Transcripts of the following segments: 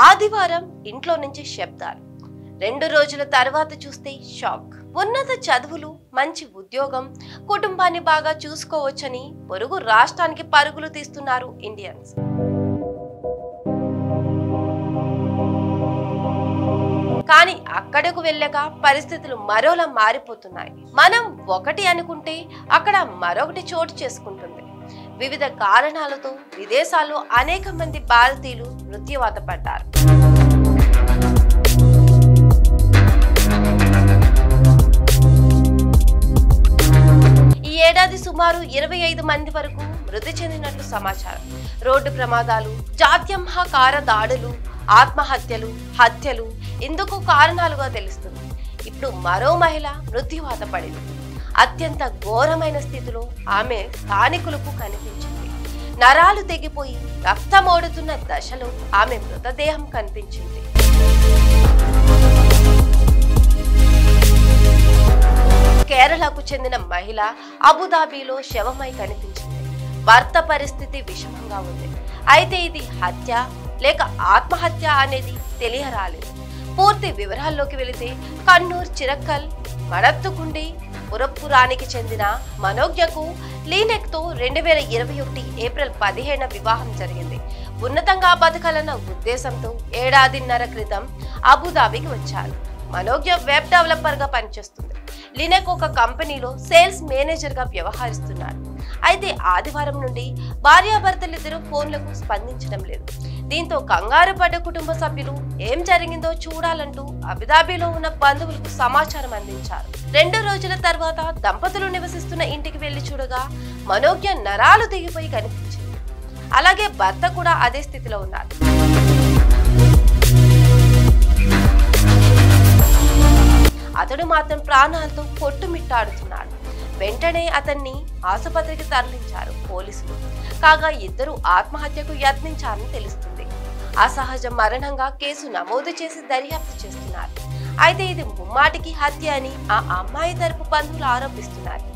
ఆదివారం ఇంట్లో నుంచి శబ్దాలు. 2 రోజుల తర్వాత చూస్తే షాక్. ఉన్నత చదువులు, మంచి ఉద్యోగం, కుటుంబాన్ని బాగా చూసుకోవచ్చని పొరుగు రాష్ట్రానికి పరుగులు తీస్తున్నారు ఇండియన్స్. కానీ అక్కడకు వెళ్ళగా పరిస్థితులు మరోలా మారిపోతున్నాయి. మనం ఒకటి అనుకుంటే అక్కడ మరొకటి చోటు చేసుకుంటుంది. వివిధ కారణాలతో విదేశాల్లో అనేక మంది భారతీయులు మృత్యువాత పడ్డారు. ఈ ఏడాది సుమారు 25 మంది వరకు మృతి చెందినట్లు సమాచారం. రోడ్డు ప్రమాదాలు, జాత్యంహకార దాడులు, ఆత్మహత్యలు, హత్యలు ఇందుకు కారణాలుగా తెలుస్తుంది. ఇప్పుడు మరో మహిళ మృత్యువాత పడింది. అత్యంత ఘోరమైన స్థితిలో ఆమె స్థానికులకు కనిపించింది. నరాలు తెగిపోయి రక్తమోడుతున్న దశలో ఆమె మృతదేహం కనిపించింది. కేరళకు చెందిన మహిళ అబుదాబిలో శవమై కనిపించింది. భర్త పరిస్థితి విషమంగా ఉంది. అయితే ఇది హత్య లేక ఆత్మహత్య అనేది తెలియరాలేదు. పూర్తి వివరాల్లోకి వెళితే కన్నూర్ చిరక్కల్ మడత్తుకుండి పురపురానికి చెందిన మనోజ్ఞకు లీనెక్తో 2021 ఏప్రిల్ 15 వివాహం జరిగింది. ఉన్నతంగా బతకాలన్న ఉద్దేశంతో ఏడాదిన్నర క్రితం అబుదాబికి వచ్చారు. మనోజ్ఞ వెబ్ డెవలపర్ గా పనిచేస్తుంది. లీనెక్ ఒక కంపెనీలో సేల్స్ మేనేజర్ గా వ్యవహరిస్తున్నారు. అయితే ఆదివారం నుండి భార్యాభర్తలిద్దరూ ఫోన్లకు స్పందించడం లేదు. దీంతో కంగారు పడ్డ కుటుంబ సభ్యులు ఏం జరిగిందో చూడాలంటూ అబుదాబిలో ఉన్న బంధువులకు సమాచారం అందించారు. 2 రోజుల తర్వాత దంపతులు నివసిస్తున్న ఇంటికి వెళ్లి చూడగా మనోజ్ఞ నరాలు తెగిపోయి కనిపించింది. అలాగే భర్త కూడా అదే స్థితిలో ఉన్నారు. అతడు మాత్రం ప్రాణాలతో కొట్టుమిట్టాడుతున్నాడు. వెంటనే అతన్ని ఆసుపత్రికి తరలించారు పోలీసులు. కాగా ఇద్దరు ఆత్మహత్యకు యత్నించారని తెలుస్తుంది. అసహజ మరణంగా కేసు నమోదు చేసి దర్యాప్తు చేస్తున్నారు. అయితే ఇది ముమ్మాటికి హత్య అని ఆ అమ్మాయి తరపు బంధువులు ఆరోపిస్తున్నారు.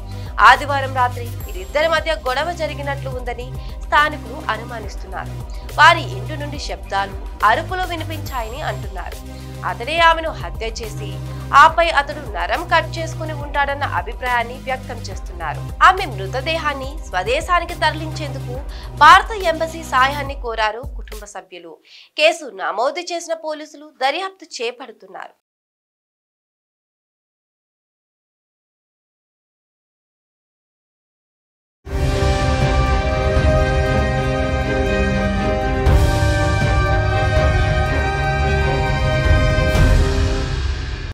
ఆదివారం రాత్రి వీరిద్దరి మధ్య గొడవ జరిగినట్లు ఉందని స్థానికులు అనుమానిస్తున్నారు. వారి ఇంటి నుండి శబ్దాలు, అరుపులు వినిపించాయని అంటున్నారు. అతడే ఆమెను హత్య చేసి ఆపై అతడు నరం కట్ చేసుకుని ఉంటాడన్న అభిప్రాయాన్ని వ్యక్తం చేస్తున్నారు. ఆమె మృతదేహాన్ని స్వదేశానికి తరలించేందుకు భారత ఎంబసీ సాయాన్ని కోరారు కుటుంబ సభ్యులు. కేసు నమోదు చేసిన పోలీసులు దర్యాప్తు చేపడుతున్నారు.